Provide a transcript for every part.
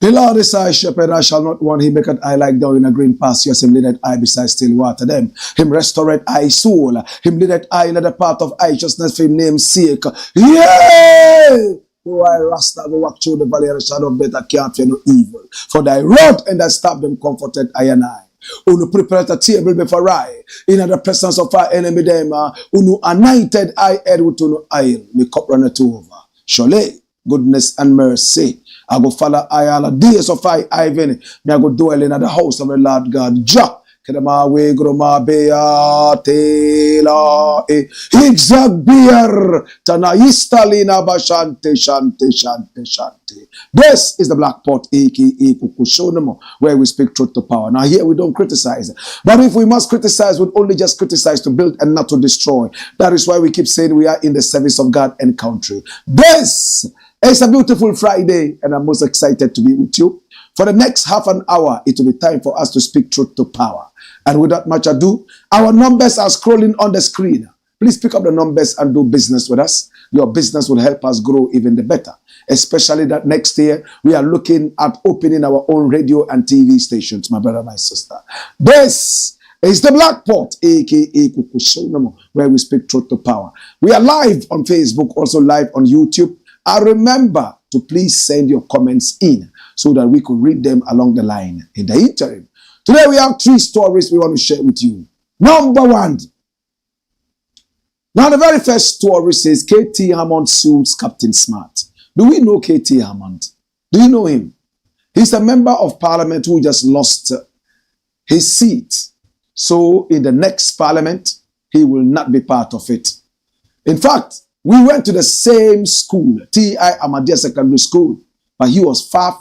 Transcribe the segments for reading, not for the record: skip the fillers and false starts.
The Lord is our shepherd, I shall not want. He maketh I like down in a green pasture. Him leadeth I beside still water. Them him restoreth I soul. Him leadeth I in the path of righteousness for his name's sake. Yea! Though I RASTA go walk through the valley of the shadow of death, I can't fear no evil. For thy rod and thy staff them comforted I and I. Unu prepared a table before I, in the presence of our enemy them. Unu anointed I head with unu oil. Me cup runneth over. Surely goodness and mercy I go follow I all the days of I me I go dwell in the house of the Lord God. Jah kedama we groma bea tela exact beer tana istalina bashante shante. This is the Black Pot, aka Kukushonomo, where we speak truth to power. Now here we don't criticize, but if we must criticize, we'll only just criticize to build and not to destroy. That is why we keep saying we are in the service of God and country. This it's a beautiful Friday, and I'm most excited to be with you. For the next half an hour, it will be time for us to speak truth to power. And without much ado, our numbers are scrolling on the screen. Please pick up the numbers and do business with us. Your business will help us grow even the better. Especially that next year, we are looking at opening our own radio and TV stations, my brother, my sister. This is the Black Pot, aka Kukushonomo, where we speak truth to power. We are live on Facebook, also live on YouTube. And remember to please send your comments in so that we could read them along the line. In the interim, today we have 3 stories we want to share with you. Number 1. Now the very first story says KT Hammond sues Captain Smart. Do we know KT Hammond? Do you know him? He's a member of parliament who just lost his seat. So in the next parliament, he will not be part of it. In fact, we went to the same school, T.I. Ahmadiyya Secondary School, but he was far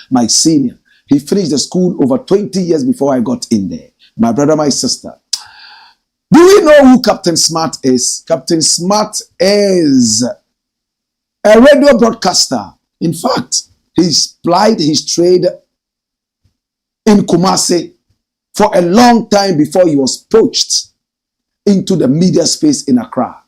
my senior. He finished the school over 20 years before I got in there. My brother, my sister. Do we know who Captain Smart is? Captain Smart is a radio broadcaster. In fact, he's plied his trade in Kumasi for a long time before he was poached into the media space in Accra.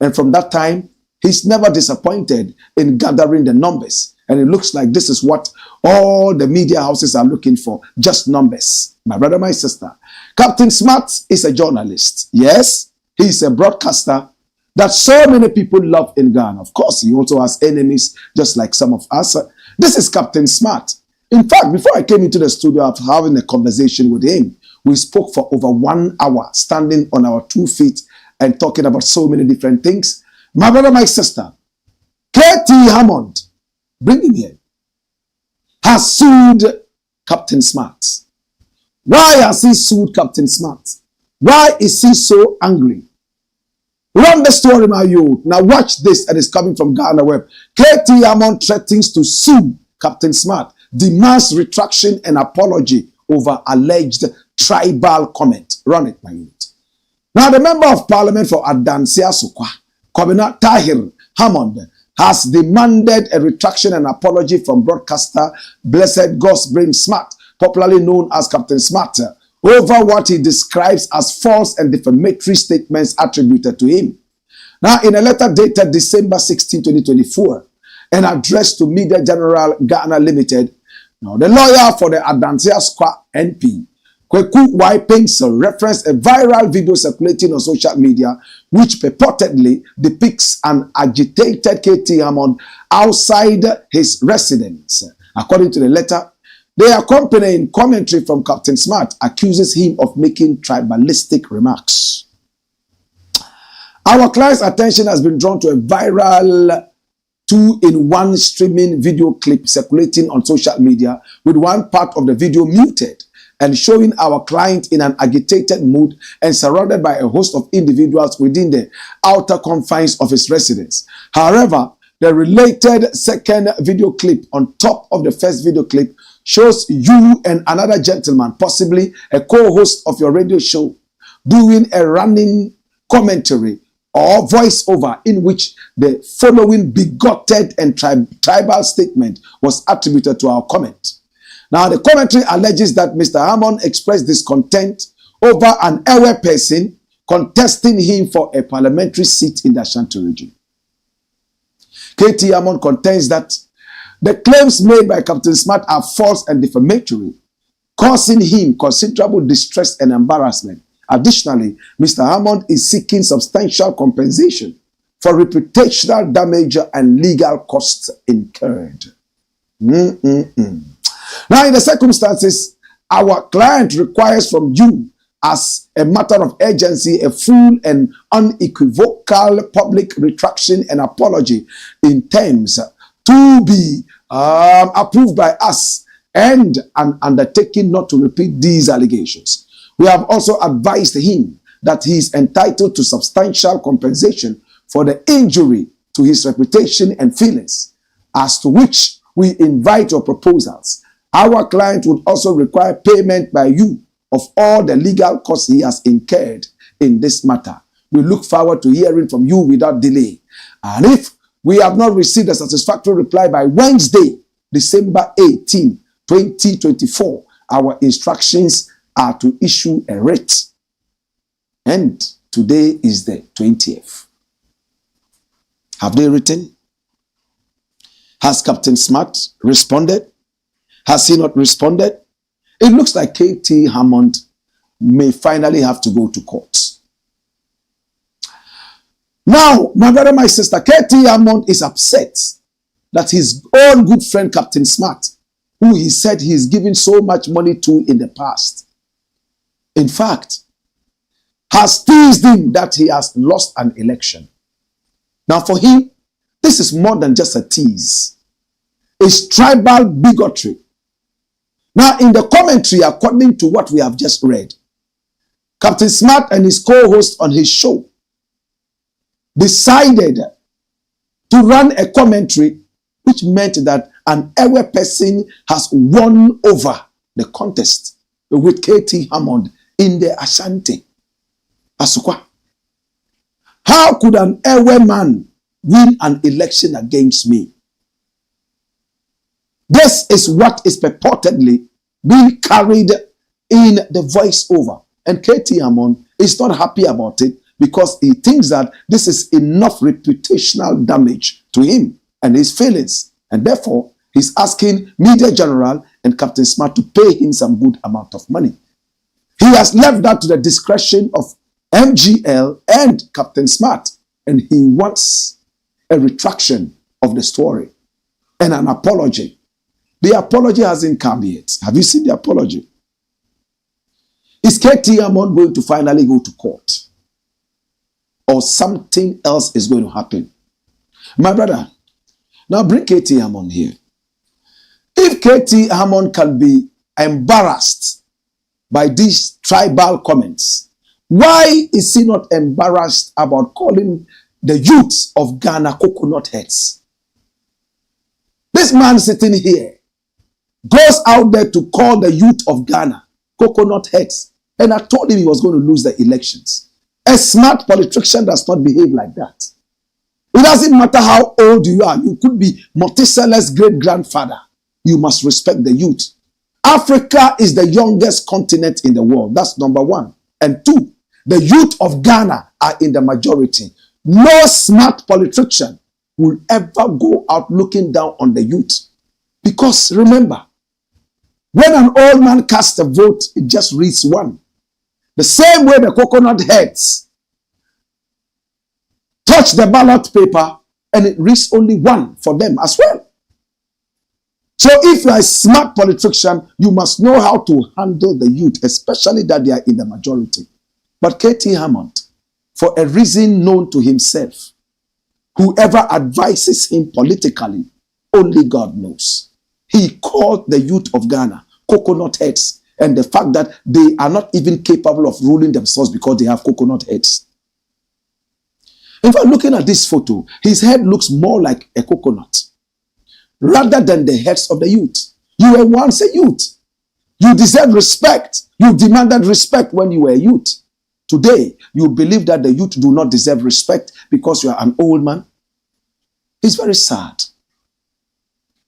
And from that time, he's never disappointed in gathering the numbers. And it looks like this is what all the media houses are looking for, just numbers. My brother, my sister. Captain Smart is a journalist. Yes, he's a broadcaster that so many people love in Ghana. Of course, he also has enemies, just like some of us. This is Captain Smart. In fact, before I came into the studio after having a conversation with him, we spoke for over 1 hour, standing on our 2 feet and talking about so many different things. My brother, my sister, KT Hammond, bring him here, has sued Captain Smart. Why has he sued Captain Smart? Why is he so angry? Run the story, my youth. Now watch this, and it's coming from Ghana Web. KT Hammond threatens to sue Captain Smart, demands retraction and apology over alleged tribal comment. Run it, my youth. Now, the member of parliament for Adansia Sokwa, Kwabena Tahir Hammond, has demanded a retraction and apology from broadcaster Blessed Gosbrain Smart, popularly known as Captain Smart, over what he describes as false and defamatory statements attributed to him. Now, in a letter dated December 16, 2024, and addressed to Media General Ghana Limited, now the lawyer for the Adansia Squad NP, Kweku Y. Pencil, referenced a viral video circulating on social media which purportedly depicts an agitated KT Hammond outside his residence. According to the letter, The accompanying commentary from Captain Smart accuses him of making tribalistic remarks. Our client's attention has been drawn to a viral 2-in-1 streaming video clip circulating on social media, with one part of the video muted and showing our client in an agitated mood and surrounded by a host of individuals within the outer confines of his residence. However, the related second video clip on top of the first video clip shows you and another gentleman, possibly a co-host of your radio show, doing a running commentary or voiceover in which the following bigoted and tribal statement was attributed to our comment. Now, the commentary alleges that Mr. Hammond expressed discontent over an Ewe person contesting him for a parliamentary seat in the Ashanti region. KT Hammond contends that the claims made by Captain Smart are false and defamatory, causing him considerable distress and embarrassment. Additionally, Mr. Hammond is seeking substantial compensation for reputational damage and legal costs incurred. Now, in the circumstances, our client requires from you, as a matter of urgency, a full and unequivocal public retraction and apology in terms to be approved by us, and an undertaking not to repeat these allegations. We have also advised him that he is entitled to substantial compensation for the injury to his reputation and feelings, as to which we invite your proposals. Our client would also require payment by you of all the legal costs he has incurred in this matter. We look forward to hearing from you without delay. And if we have not received a satisfactory reply by Wednesday, December 18, 2024, our instructions are to issue a writ. And today is the 20th. Have they written? Has Captain Smart responded? Has he not responded? It looks like KT Hammond may finally have to go to court. Now, my brother, my sister, KT Hammond is upset that his own good friend Captain Smart, who he said he's given so much money to in the past, in fact, has teased him that he has lost an election. Now, for him, this is more than just a tease. It's tribal bigotry. Now, in the commentary, according to what we have just read, Captain Smart and his co-host on his show decided to run a commentary which meant that an Ewe person has won over the contest with KT Hammond in the Ashanti. Asukwa. How could an Ewe man win an election against me? This is what is purportedly being carried in the voiceover. And KT Hammond is not happy about it because he thinks that this is enough reputational damage to him and his feelings. And therefore, he's asking Media General and Captain Smart to pay him some good amount of money. He has left that to the discretion of MGL and Captain Smart. And he wants a retraction of the story and an apology. The apology hasn't come yet. Have you seen the apology? Is KT Hammond going to finally go to court? Or something else is going to happen? My brother, now bring KT Hammond here. If KT Hammond can be embarrassed by these tribal comments, why is he not embarrassed about calling the youths of Ghana coconut heads? This man sitting here goes out there to call the youth of Ghana coconut heads. And I told him he was going to lose the elections. A smart politician does not behave like that. It doesn't matter how old you are. You could be Monticello's great-grandfather. You must respect the youth. Africa is the youngest continent in the world. That's number one. And two, the youth of Ghana are in the majority. No smart politician will ever go out looking down on the youth. Because remember, when an old man casts a vote, it just reads one. The same way the coconut heads touch the ballot paper and it reads only one for them as well. So if you are a smart politician, you must know how to handle the youth, especially that they are in the majority. But KT Hammond, for a reason known to himself, whoever advises him politically, only God knows. He called the youth of Ghana coconut heads, and the fact that they are not even capable of ruling themselves because they have coconut heads. In fact, looking at this photo, his head looks more like a coconut rather than the heads of the youth. You were once a youth. You deserve respect. You demanded respect when you were a youth. Today, you believe that the youth do not deserve respect because you are an old man. It's very sad.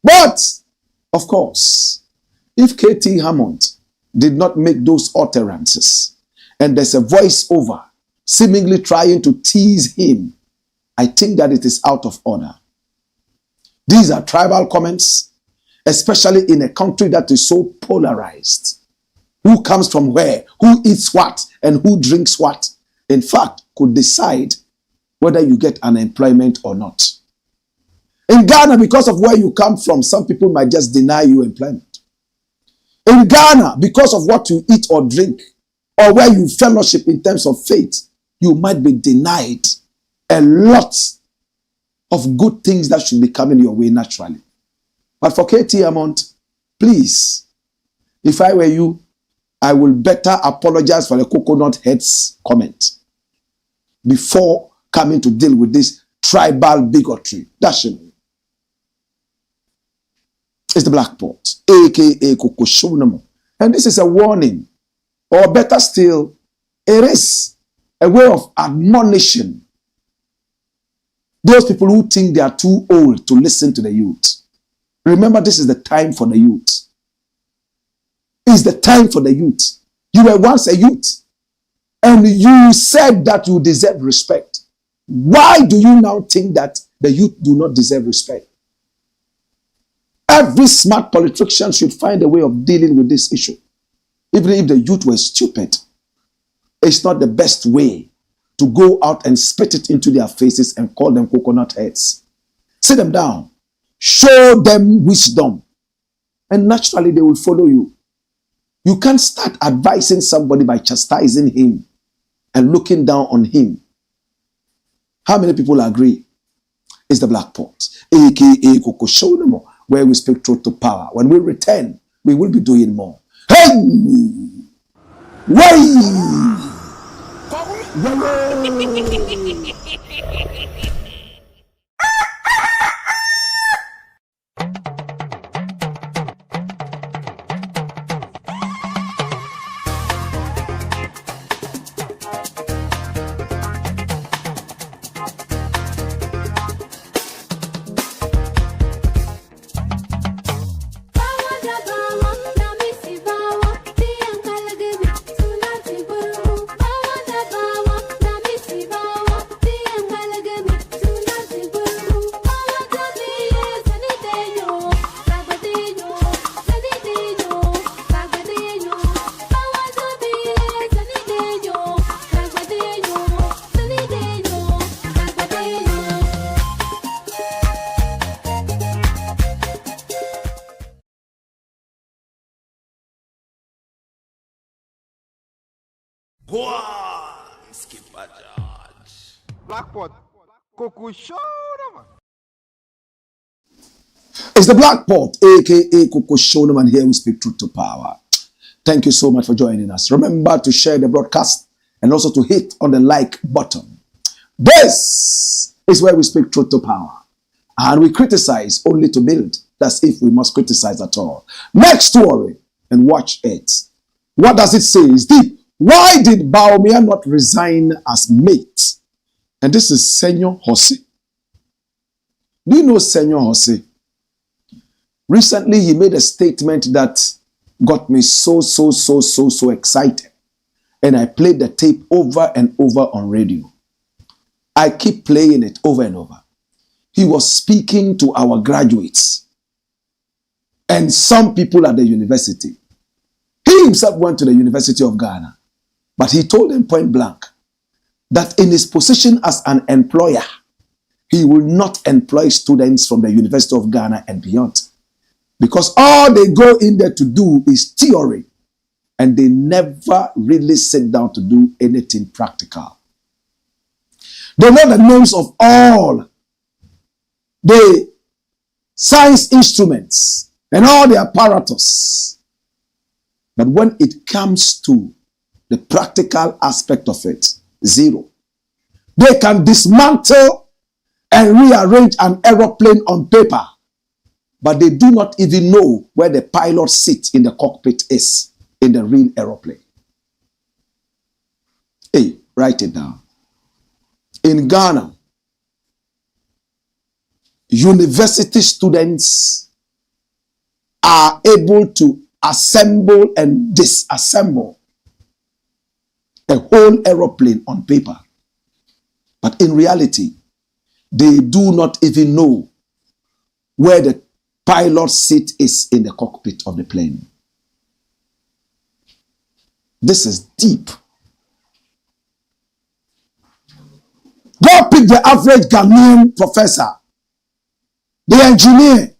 But, of course, if KT Hammond did not make those utterances, and there's a voiceover seemingly trying to tease him, I think that it is out of order. These are tribal comments, especially in a country that is so polarized. Who comes from where, who eats what, and who drinks what, in fact, could decide whether you get unemployment or not. In Ghana, because of where you come from, some people might just deny you employment. In Ghana, because of what you eat or drink, or where you fellowship in terms of faith, you might be denied a lot of good things that should be coming your way naturally. But for KT Hammond, please, if I were you, I will better apologize for the coconut heads comment before coming to deal with this tribal bigotry. That's it. It's the Blakk Pot, aka Kokoshonamo. And this is a warning, or better still, it is a way of admonition those people who think they are too old to listen to the youth. Remember, this is the time for the youth. It's the time for the youth. You were once a youth, and you said that you deserve respect. Why do you now think that the youth do not deserve respect? Every smart politician should find a way of dealing with this issue. Even if the youth were stupid, it's not the best way to go out and spit it into their faces and call them coconut heads. Sit them down. Show them wisdom. And naturally they will follow you. You can't start advising somebody by chastising him and looking down on him. How many people agree? It's the Blakk Pot, aka Kokoshonamo, where we speak truth to power. When we return, we will be doing more. Hey! Way! Blakk Pot, Kokoshonamo. It's the Blakk Pot, aka Kokoshonamo, and here we speak truth to power. Thank you so much for joining us. Remember to share the broadcast and also to hit on the like button. This is where we speak truth to power. And we criticize only to build. That's if we must criticize at all. Next story, and watch it. What does it say? It's deep. Why did BAWUMIA not resign as mate? And this is SENYO HOSI. Do you know SENYO HOSI? Recently, he made a statement that got me so excited. And I played the tape over and over on radio. I keep playing it over and over. He was speaking to our graduates and some people at the university. He himself went to the University of Ghana, but he told them point blank that in his position as an employer, he will not employ students from the University of Ghana and beyond. Because all they go in there to do is theory, and they never really sit down to do anything practical. They know the names of all the science instruments and all the apparatus. But when it comes to the practical aspect of it, zero. They can dismantle and rearrange an aeroplane on paper, but they do not even know where the pilot seat in the cockpit is in the real aeroplane. Hey, write it down. In Ghana, university students are able to assemble and disassemble a whole aeroplane on paper. But in reality, they do not even know where the pilot seat is in the cockpit of the plane. This is deep. Go pick the average Ghanaian professor, the engineer,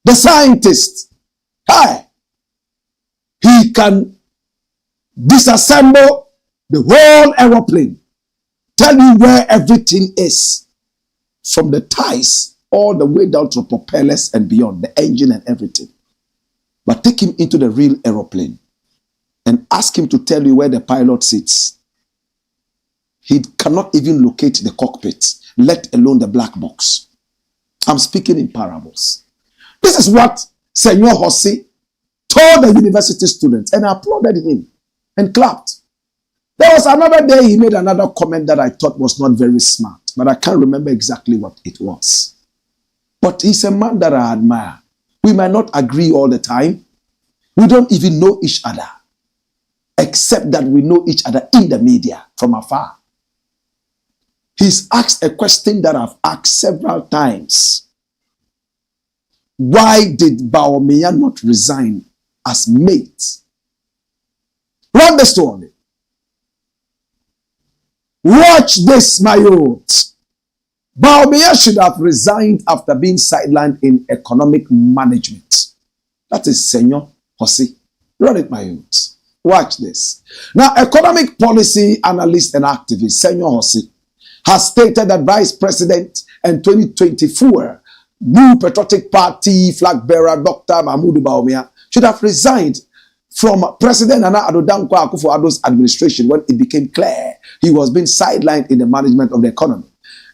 the scientist. Hi. He can disassemble the whole aeroplane, tell you where everything is, from the ties all the way down to propellers and beyond, the engine and everything. But take him into the real aeroplane and ask him to tell you where the pilot sits. He cannot even locate the cockpit, let alone the black box. I'm speaking in parables. This is what SENYO HOSI told the university students, and I applauded him and clapped. There was another day he made another comment that I thought was not very smart, but I can't remember exactly what it was. But he's a man that I admire. We might not agree all the time. We don't even know each other, except that we know each other in the media from afar. He's asked a question that I've asked several times. Why did BAWUMIA not resign as mate? Run the story. Watch this, my youth. BAWUMIA should have resigned after being sidelined in economic management. That is SENYO HOSI. Run it, my youth. Watch this. Now, economic policy analyst and activist SENYO HOSI has stated that Vice President and 2024 New Patriotic Party flag bearer Dr. Mahmoud BAWUMIA should have resigned from President Nana Addo Dankwa Akufo-Addo's administration when it became clear he was being sidelined in the management of the economy.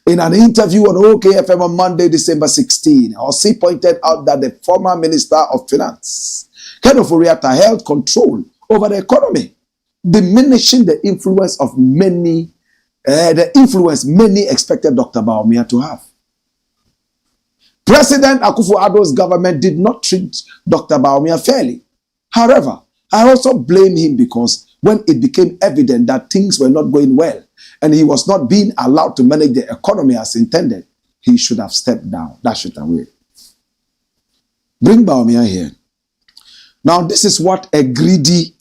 In an interview on OKFM on Monday, December 16, HOSI pointed out that the former Minister of Finance, Ken Ofori-Atta, held control over the economy, diminishing the influence of many expected Dr. BAWUMIA to have. President Akufo-Addo's government did not treat Dr. BAWUMIA fairly. However, I also blame him because when it became evident that things were not going well and he was not being allowed to manage the economy as intended, he should have stepped down, dashed it away. Bring BAWUMIA here. Now, this is what a greedy,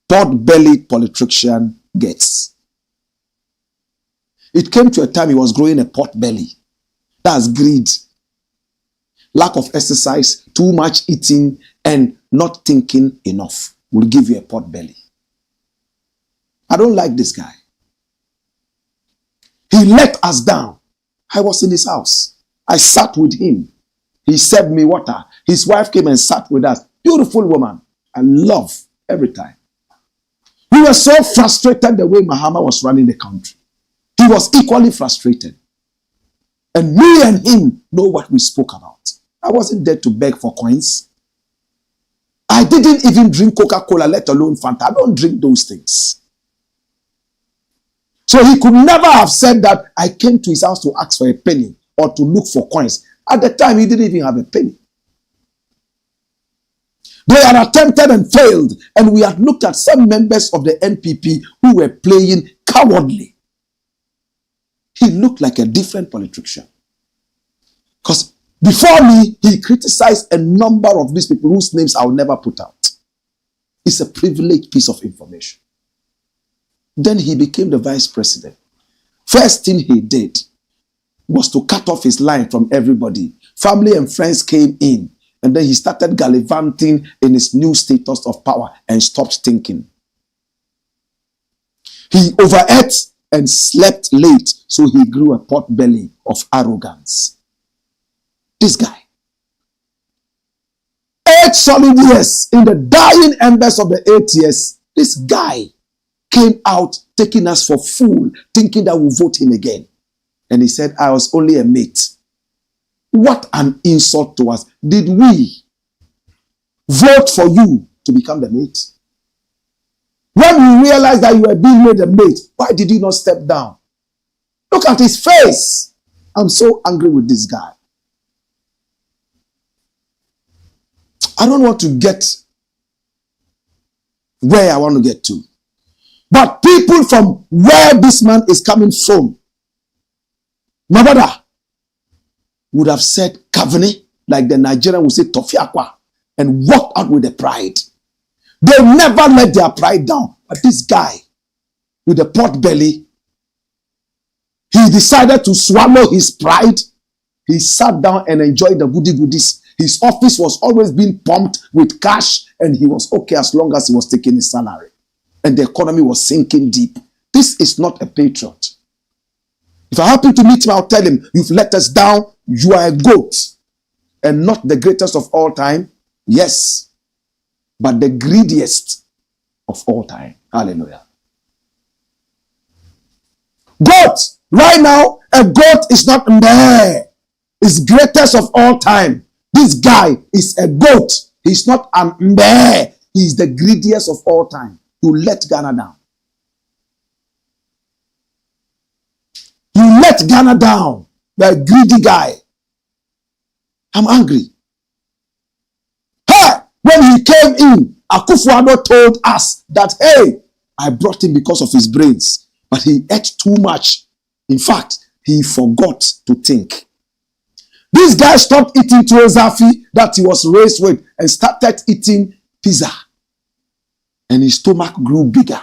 pot-bellied politician gets. It came to a time he was growing a pot belly. That's greed. Lack of exercise, too much eating, and not thinking enough will give you a pot belly. I don't like this guy. He let us down. I was in his house. I sat with him. He served me water. His wife came and sat with us. Beautiful woman. I love every time. We were so frustrated the way Mahama was running the country. He was equally frustrated. And me and him know what we spoke about. I wasn't there to beg for coins. I didn't even drink Coca-Cola, let alone Fanta. I don't drink those things. So he could never have said that I came to his house to ask for a penny or to look for coins. At the time, he didn't even have a penny. They had attempted and failed, and we had looked at some members of the NPP who were playing cowardly. He looked like a different politician. Because before me, he criticized a number of these people whose names I'll never put out. It's a privileged piece of information. Then he became the vice president. First thing he did was to cut off his line from everybody family and friends came in, and then he started gallivanting in his new status of power and stopped thinking. He overate and slept late, so he grew a pot belly of arrogance. This guy. 8 solid years, in the dying embers of the 8 years, this guy came out taking us for fool, thinking that we'll vote him again. And he said, I was only a mate. What an insult to us. Did we vote for you to become the mate? When we realized that you were being made a mate, why did you not step down? Look at his face. I'm so angry with this guy. I don't want to get where I want to get to. But people from where this man is coming from, my brother, would have said Kavani, like the Nigerian would say Tofiakwa, and walked out with the pride. They never let their pride down. But this guy, with the pot belly, he decided to swallow his pride. He sat down and enjoyed the goodies. His office was always being pumped with cash, and he was okay as long as he was taking his salary. And the economy was sinking deep. This is not a patriot. If I happen to meet him, I'll tell him, you've let us down, you are a goat. And not the greatest of all time, yes, but the greediest of all time. Hallelujah. Goat. Right now, a goat is not meh. It's greatest of all time. This guy is a goat. He's not a meh. He's the greediest of all time. You let Ghana down. You let Ghana down. You're a greedy guy. I'm angry. Hey, when he came in, Akufo-Addo told us that, hey, I brought him because of his brains. But he ate too much. In fact, he forgot to think. This guy stopped eating tuozafi that he was raised with and started eating pizza. And his stomach grew bigger.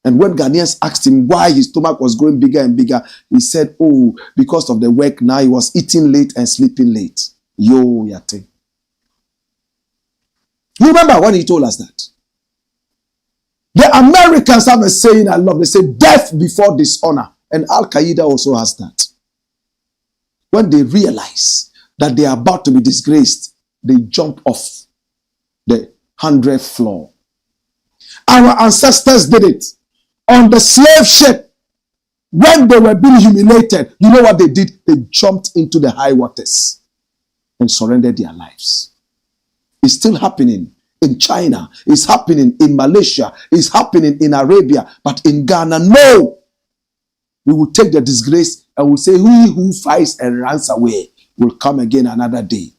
And when Ghanaians asked him why his stomach was growing bigger and bigger, he said, oh, because of the work now, he was eating late and sleeping late. Yo, yate. You remember when he told us that? The Americans have a saying I love. They say, death before dishonor. And Al-Qaeda also has that. When they realize that they are about to be disgraced, they jump off the 100th floor. Our ancestors did it. On the slave ship, when they were being humiliated, you know what they did? They jumped into the high waters and surrendered their lives. It's still happening in China. It's happening in Malaysia. It's happening in Arabia. But in Ghana, no. We will take the disgrace and we'll say, he who fights and runs away will come again another day.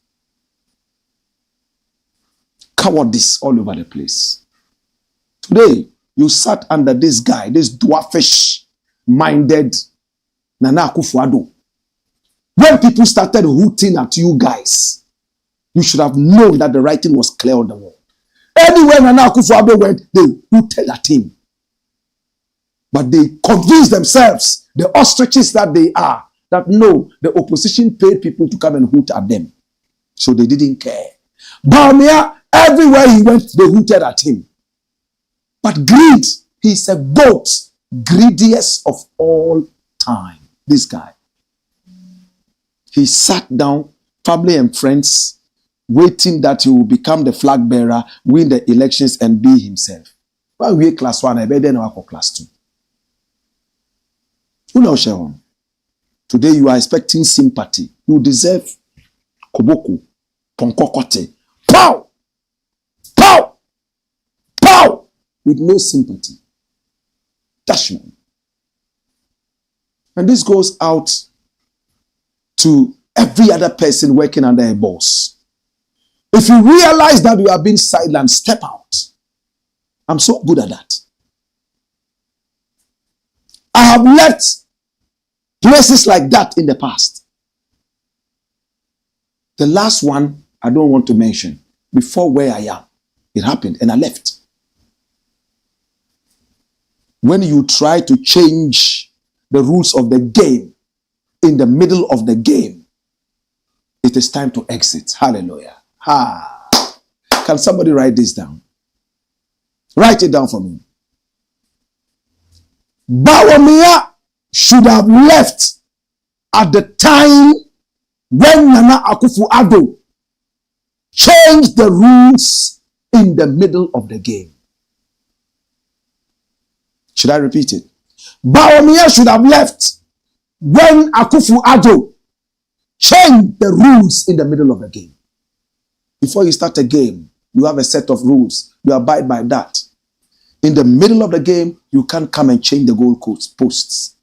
Cowardice all over the place. Today, you sat under this guy, this dwarfish-minded Nana Akufo-Addo. When people started hooting at you guys, you should have known that the writing was clear on the wall. Anywhere Nana Akufo-Addo went, they hooted at him. But they convinced themselves, the ostriches that they are, that no, the opposition paid people to come and hoot at them. So they didn't care. BAWUMIA, everywhere he went, they hooted at him. But greed, he's a goat, greediest of all time. This guy. He sat down, family and friends, waiting that he will become the flag bearer, win the elections, and be himself. While we class 1, I better now for class 2. You know, Sharon, today you are expecting sympathy. You deserve Koboko, Ponkokote, pow, pow, pow, with no sympathy. Dashman. And this goes out to every other person working under a boss. If you realize that you are being sidelined, step out. I'm so good at that. I have left places like that in the past. The last one I don't want to mention, before where I am, it happened and I left. When you try to change the rules of the game in the middle of the game, It is time to exit. Hallelujah. Can somebody write this down? Write it down for me. BAWUMIA should have left at the time when Nana Akufo-Addo changed the rules in the middle of the game. Should I repeat it? BAWUMIA should have left when Akufo-Addo changed the rules in the middle of the game. Before you start a game, you have a set of rules. You abide by that. In the middle of the game, you can't come and change the goal posts.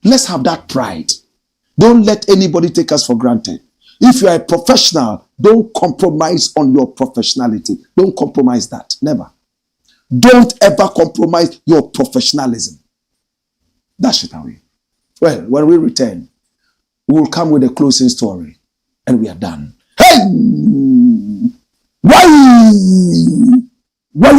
Let's have that pride. Don't let anybody take us for granted. If you are a professional, don't compromise on your professionality. Don't compromise that. Never. Don't ever compromise your professionalism. Dash it away. Well, when we return, we will come with a closing story. And we are done. Hey! Why? Why?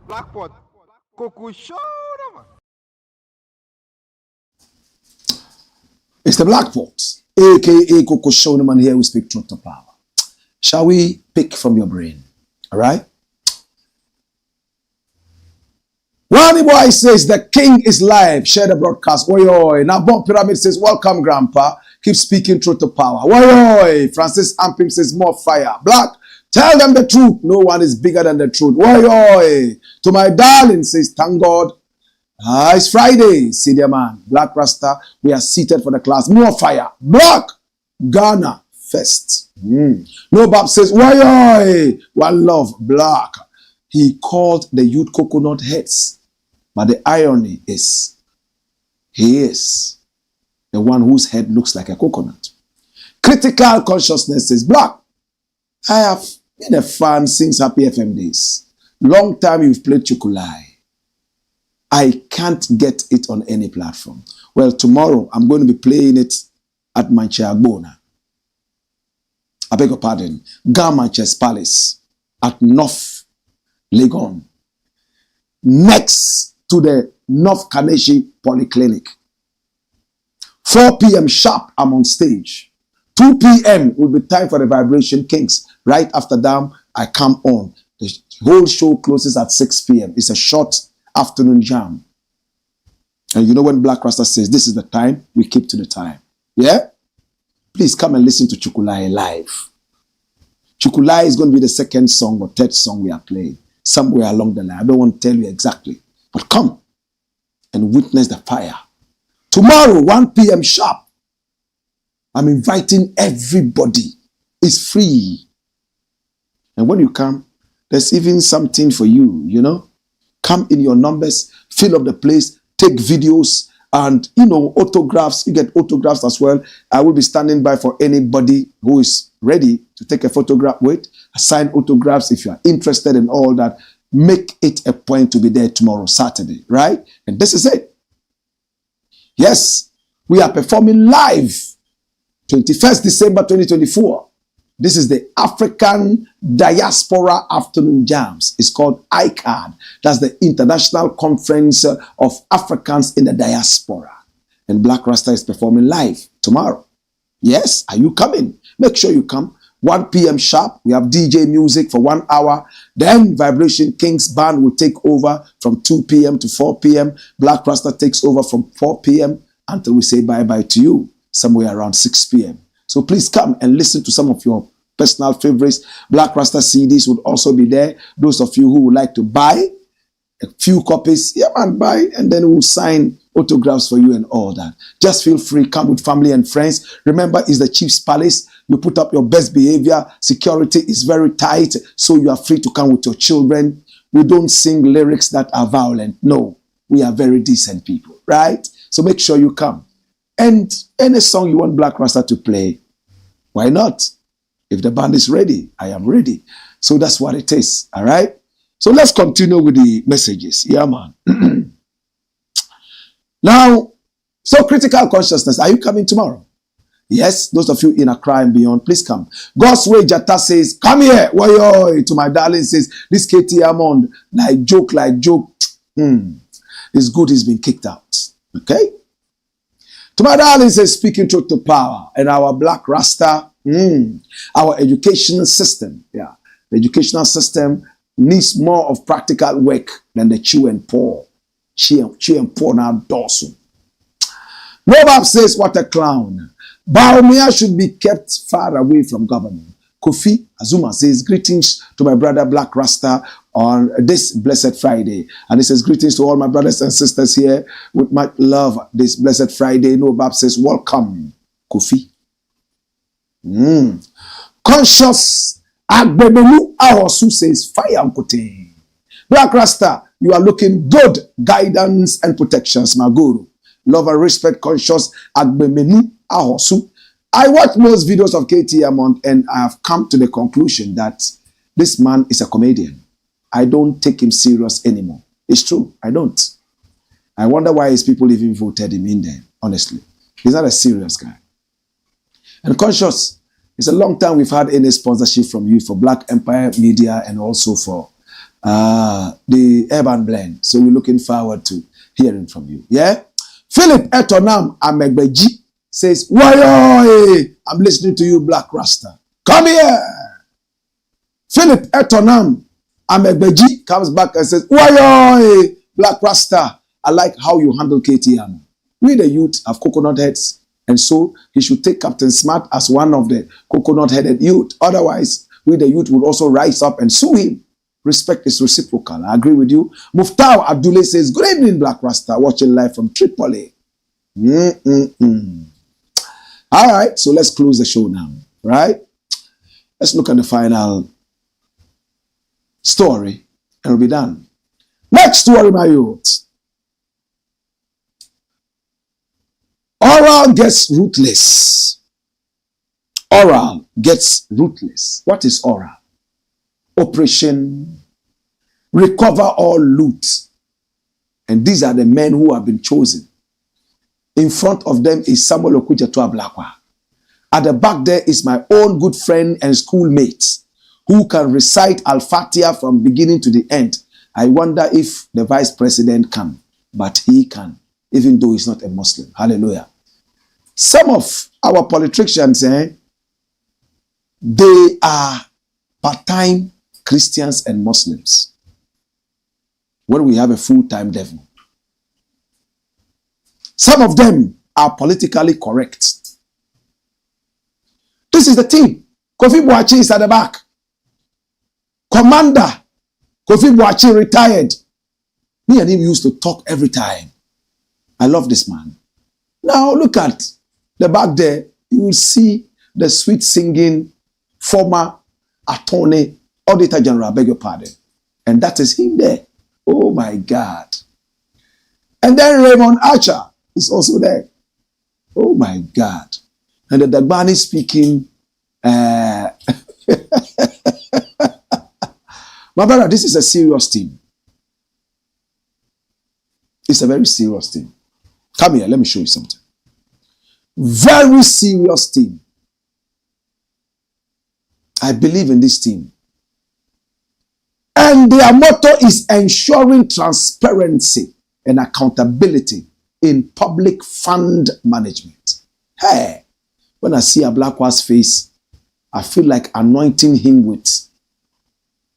Blakk, Coco show, man. It's the Blakk, aka Coco Showman. Here we speak truth to power. Shall we pick from your brain? All right. One boy says the king is live. Share the broadcast. Oi oi. Now Bob Pyramid says welcome grandpa. Keep speaking truth to power. Oi oi. Francis Ampim says more fire. Blakk, tell them the truth. No one is bigger than the truth. Oi oi. To my darling says thank God. It's Friday. See dear man. Blakk RASTA. We are seated for the class. More fire. Blakk. Ghana first. No Bob says oi oi. One love. Blakk. He called the youth coconut heads. But the irony is, he is the one whose head looks like a coconut. Critical consciousness is Blakk. I have been a fan since Happy FM days. Long time you've played Chukulai. I can't get it on any platform. Well, tomorrow I'm going to be playing it at Mancheagbona. I beg your pardon. Garmanches Palace at North Legon. Next to the North Kaneshi Polyclinic. 4 p.m. sharp, I'm on stage. 2 p.m. will be time for the Vibration Kings. Right after that, I come on. The whole show closes at 6 p.m. It's a short afternoon jam. And you know when Blakk RASTA says, this is the time, we keep to the time. Yeah? Please come and listen to Chukulai live. Chukulai is going to be the second song or third song we are playing. Somewhere along the line. I don't want to tell you exactly. But come and witness the fire. Tomorrow, 1 p.m. sharp. I'm inviting everybody. It's free. And when you come, there's even something for you, you know. Come in your numbers, fill up the place, take videos, and, you know, autographs. You get autographs as well. I will be standing by for anybody who is ready to take a photograph with. Sign autographs if you are interested in all that. Make it a point to be there tomorrow, Saturday, right? And this is it. Yes, we are performing live 21st December 2024. This is the African Diaspora Afternoon Jams. It's called ICAD. That's the International Conference of Africans in the Diaspora. And Blakk RASTA is performing live tomorrow. Yes, are you coming? Make sure you come. 1 p.m. sharp. We have DJ music for 1 hour. Then Vibration Kings Band will take over from 2 p.m. to 4 p.m. Blakk RASTA takes over from 4 p.m. until we say bye-bye to you. somewhere around 6 p.m. So please come and listen to some of your personal favorites. Blakk RASTA CDs would also be there. Those of you who would like to buy a few copies, yeah man, buy, and then we'll sign autographs for you and all that. Just feel free, come with family and friends. Remember, it's the Chief's Palace. You put up your best behavior. Security is very tight, so you are free to come with your children. We don't sing lyrics that are violent. No, we are very decent people, right? So make sure you come. And any song you want Blakk RASTA to play, why not? If the band is ready, I am ready. So that's what it is, all right? So let's continue with the messages. Yeah, man. Now, so critical consciousness, are you coming tomorrow? Yes, those of you in Accra and beyond, please come. God's Way Jata says, come here. Woyoy, to my darling says, this KT Hammond, like joke. It's good he's been kicked out. Okay? To my darling says, speaking truth to power. And our Blakk RASTA, our education system, yeah, the educational system needs more of practical work than the chew and pour. Chew and pour now dorsum. Nobab says, what a clown. BAWUMIA should be kept far away from government. Kofi Azuma says, greetings to my brother Blakk RASTA on this blessed Friday. And he says, greetings to all my brothers and sisters here with much love this blessed Friday. Nobab says, welcome, Kofi. Conscious Agbebelu Ahosu says, fire Unkote. Blakk RASTA, you are looking good. Guidance and protections, my guru. Love and respect, conscious Agbemenu Ahosu. I watch most videos of KT Hammond and I have come to the conclusion that this man is a comedian. I don't take him serious anymore. It's true, I don't. I wonder why his people even voted him in there, honestly. He's not a serious guy. And conscious, it's a long time we've had any sponsorship from you for Black Empire Media and also for the Urban Blend. So we're looking forward to hearing from you. Yeah? Philip Etonam Amegbeji says, Wayoy, I'm listening to you, Blakk RASTA. Come here. Philip Etonam Amegbeji comes back and says, Wayoy, Blakk RASTA. I like how you handle KT Hammond. We the youth have coconut heads, and so he should take Captain Smart as one of the coconut-headed youth. Otherwise, we the youth would also rise up and sue him. Respect is reciprocal. I agree with you. Muftau Abdullah says, good evening, Blakk RASTA, watching live from Tripoli. All right, so let's close the show now, right? Let's look at the final story and we'll be done. Next story, my youth. Oral gets ruthless. Oral gets ruthless. What is oral? Operation Recover All Loot. And these are the men who have been chosen. In front of them is Samuel Okudzeto Ablakwa. At the back there is my own good friend and schoolmate who can recite Al-Fatiha from beginning to the end. I wonder if the vice president can, but he can, even though he's not a Muslim. Hallelujah. Some of our politicians, they are part-time Christians and Muslims when we have a full-time devil. Some of them are politically correct. This is the team. Kofi Boakye is at the back. Commander Kofi Boakye retired. Me and him used to talk every time. I love this man. Now look at the back there. You will see the sweet singing former attorney, auditor general, I beg your pardon. And that is him there. Oh my God. And then Raymond Archer is also there. Oh my God. And the Dagbani speaking. My brother, this is a serious team. It's a very serious team. Come here, let me show you something. Very serious team. I believe in this team. And their motto is ensuring transparency and accountability in public fund management. Hey, when I see Ablakwa's face, I feel like anointing him with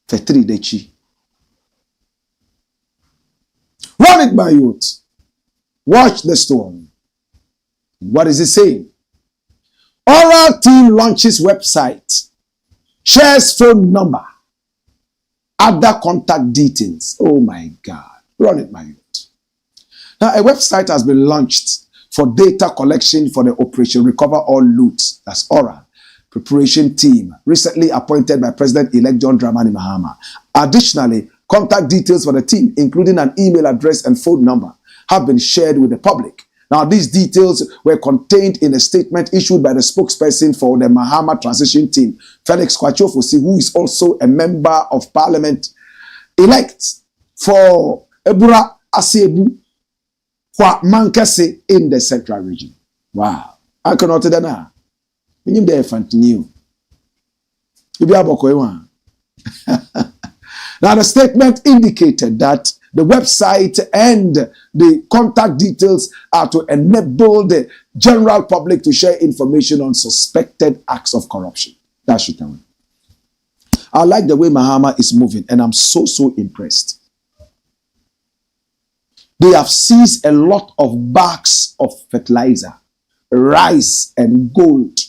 Fetri Dechi. Run it, my youth. Watch the story. What is it saying? Oral team launches website, shares phone number, other contact details. Oh my God. Run it, my youth. Now, a website has been launched for data collection for the Operation Recover All Loot. That's Oral preparation team, recently appointed by President-elect John Dramani Mahama. Additionally, contact details for the team, including an email address and phone number, have been shared with the public. Now, these details were contained in a statement issued by the spokesperson for the Mahama transition team, Felix Kwachofosi, who is also a member of parliament elect for Ebura Asebu Kwa Mankase in the central region. Wow. I cannot tell that. You be new. You be able. Now, the statement indicated that the website and the contact details are to enable the general public to share information on suspected acts of corruption. That should tell me. I like the way Mahama is moving, and I'm so impressed. They have seized a lot of bags of fertilizer, rice, and gold.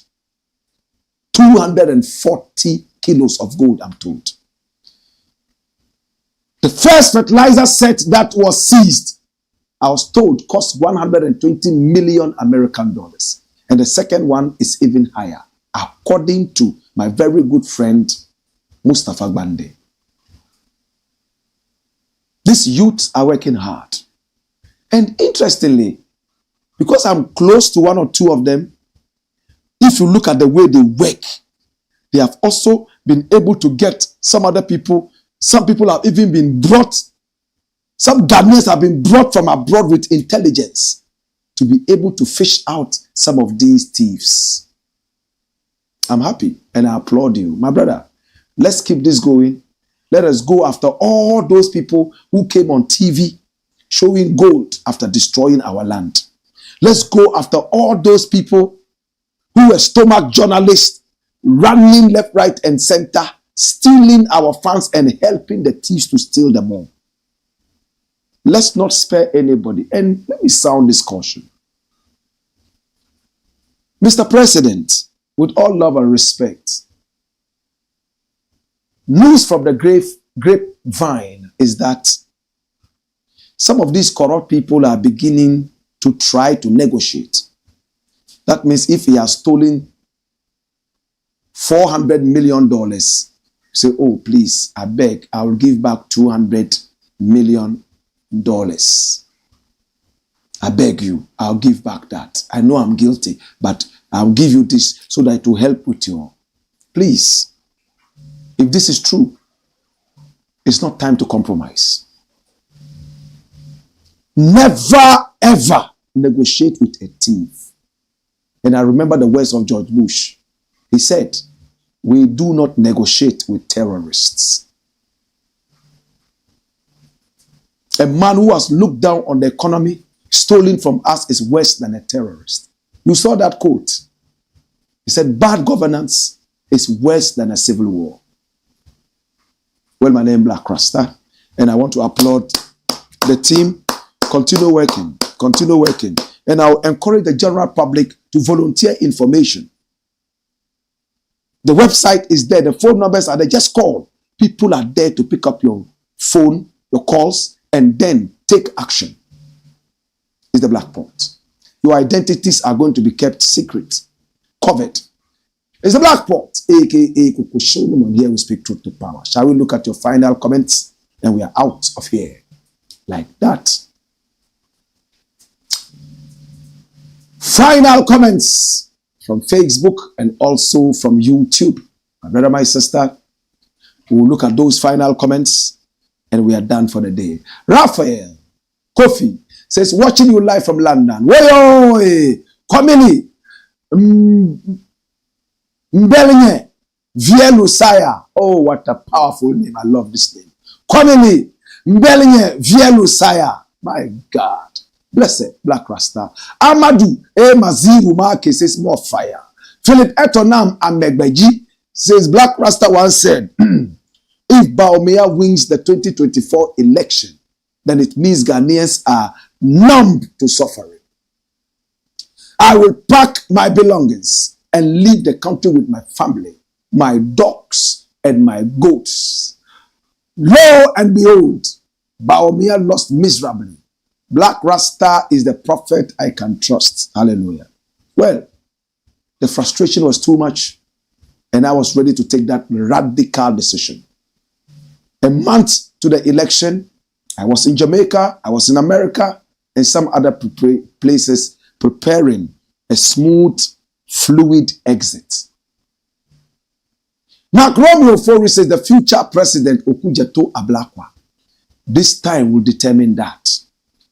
240 kilos of gold, I'm told. The first fertilizer set that was seized, I was told, cost 120 million American dollars. And the second one is even higher, according to my very good friend, Mustafa Bande. These youths are working hard. And interestingly, because I'm close to one or two of them, if you look at the way they work, they have also been able to get some other people. Some people have even been brought, some Ghanaians have been brought from abroad with intelligence to be able to fish out some of these thieves. I'm happy and I applaud you. My brother, let's keep this going. Let us go after all those people who came on TV showing gold after destroying our land. Let's go after all those people who were stomach journalists running left, right, and center, stealing our funds and helping the thieves to steal them all. Let's not spare anybody. And let me sound this caution. Mr. President, with all love and respect, news from the grapevine is that some of these corrupt people are beginning to try to negotiate. That means if he has stolen $400 million, say, oh, please, I beg, I will give back $200 million. I beg you, I'll give back that. I know I'm guilty, but I'll give you this so that it will help with you. Please, if this is true, it's not time to compromise. Never, ever negotiate with a thief. And I remember the words of George Bush. He said, we do not negotiate with terrorists. A man who has looked down on the economy, stolen from us, is worse than a terrorist. You saw that quote. He said, bad governance is worse than a civil war. Well, my name is Blakk RASTA, and I want to applaud the team. Continue working. Continue working. And I'll encourage the general public to volunteer information. The website is there. The phone numbers are there. Just call. People are there to pick up your phone, your calls, and then take action. It's the black pot. Your identities are going to be kept secret, covered. It's the black pot, aka Kukushinum. Here we speak truth to power. Shall we look at your final comments? And we are out of here. Like that. Final comments from Facebook and also from YouTube. My brother, my sister, we will look at those final comments and we are done for the day. Raphael Kofi says, watching you live from London. Woyoy! Komili! Mbelinye! Vielusaya. Oh, what a powerful name. I love this name. Komili! Mbelinye! Vielusaya. My God. Blessed Blakk RASTA. Amadou Maziru Marke says more fire. Philip Etonam Amegbeji says Blakk RASTA once said, if BAWUMIA wins the 2024 election, then it means Ghanaians are numb to suffering. I will pack my belongings and leave the country with my family, my dogs, and my goats. Lo and behold, BAWUMIA lost miserably. Blakk RASTA is the prophet I can trust. Hallelujah. Well, the frustration was too much, and I was ready to take that radical decision. A month to the election, I was in Jamaica, I was in America, and some other places preparing a smooth, fluid exit. Mark Romeo Fori says the future president Okujeto Ablakwa this time will determine that.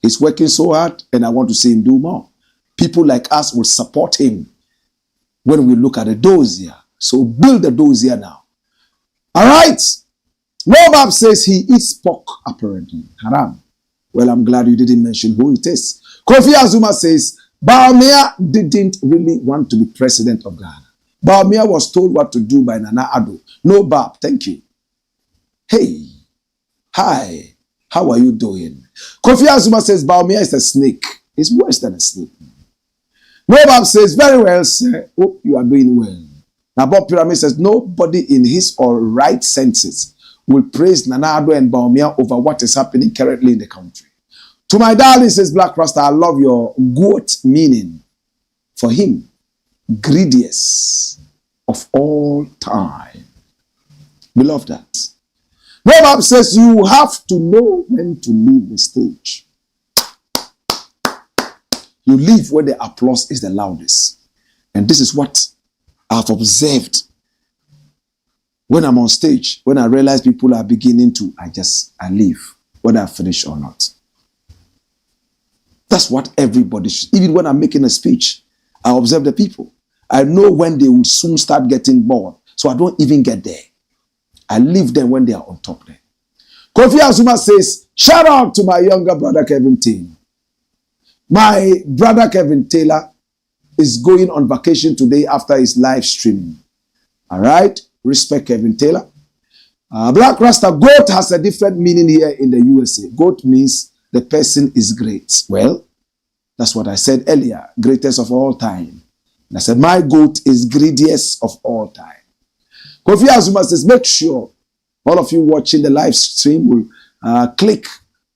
He's working so hard, and I want to see him do more. People like us will support him when we look at the dossier. So build the dossier now. All right. Nobab says he eats pork apparently. Haram. Well, I'm glad you didn't mention who it is. Kofi Azuma says BAWUMIA didn't really want to be president of Ghana. BAWUMIA was told what to do by Nana Addo. No, Bab, thank you. Hey, hi, how are you doing? Kofi Azuma says BAWUMIA is a snake. It's worse than a snake. No, Bab says, very well, sir. Hope you are doing well. Now, Bob Pyramid says, nobody in his or right senses will praise Nana Addo and BAWUMIA over what is happening currently in the country. To my darling, says Blakk RASTA, I love your goat meaning. For him, greediest of all time. We love that. Nobab says you have to know when to leave the stage. You leave where the applause is the loudest. And this is what I've observed when I'm on stage. When I realize people are beginning to, I leave, whether I finish or not. That's what everybody should. Even when I'm making a speech, I observe the people. I know when they will soon start getting bored. So I don't even get there. I leave them when they are on top there. Kofi Azuma says, shout out to my younger brother Kevin Taylor. My brother Kevin Taylor is going on vacation today after his live streaming. All right? Respect Kevin Taylor. Blakk RASTA, goat has a different meaning here in the USA. Goat means the person is great. Well, that's what I said earlier. Greatest of all time. And I said, my goat is greediest of all time. Kofi Azuma says, make sure all of you watching the live stream will click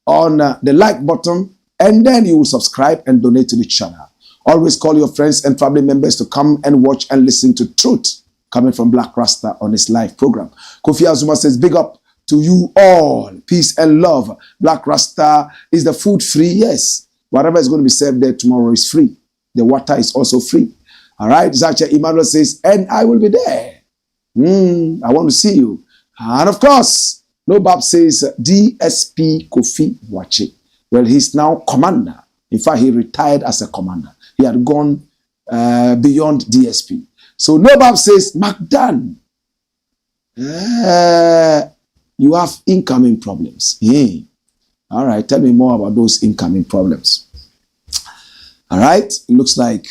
on the like button, and then you will subscribe and donate to the channel. Always call your friends and family members to come and watch and listen to truth coming from Blakk RASTA on his live program. Kofi Azuma says, big up to you all. Peace and love. Blakk RASTA, is the food free? Yes. Whatever is going to be served there tomorrow is free. The water is also free. All right. Zacha Emmanuel says, and I will be there. I want to see you. And of course, Nobab says, DSP Kofi Wache. Well, he's now commander. In fact, he retired as a commander. He had gone beyond DSP. So Nobab says, Magdan, you have incoming problems. All right, tell me more about those incoming problems. All right, it looks like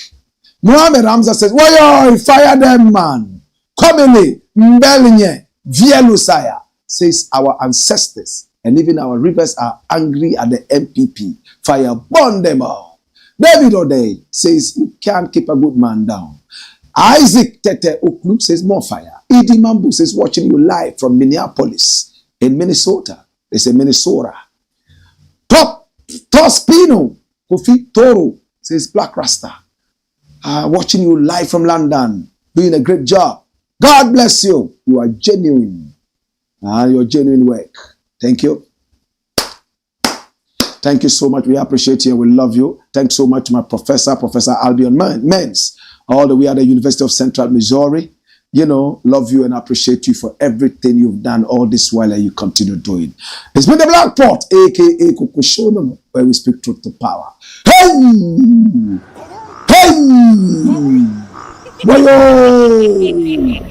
Muhammad Hamza says, why fire them, man? Komele, Mbelinye, Vielusaya, says our ancestors and even our rivers are angry at the MPP. Fire burn them all. David O'Day says you can't keep a good man down. Isaac Tete Oklu says more fire. Idi Mambu says watching you live from Minneapolis in Minnesota. They say Minnesota. Tospino Kofi Toro says Blakk RASTA. Watching you live from London. Doing a great job. God bless you. You are genuine. Your genuine work. Thank you. Thank you so much. We appreciate you and we love you. Thanks so much to my professor, Professor Albion Menz, all the way at the University of Central Missouri. You know, love you and appreciate you for everything you've done all this while and you continue doing. It's been the Black Pot, aka Kukushono, where we speak truth to power. Hey! Hey! Boyo!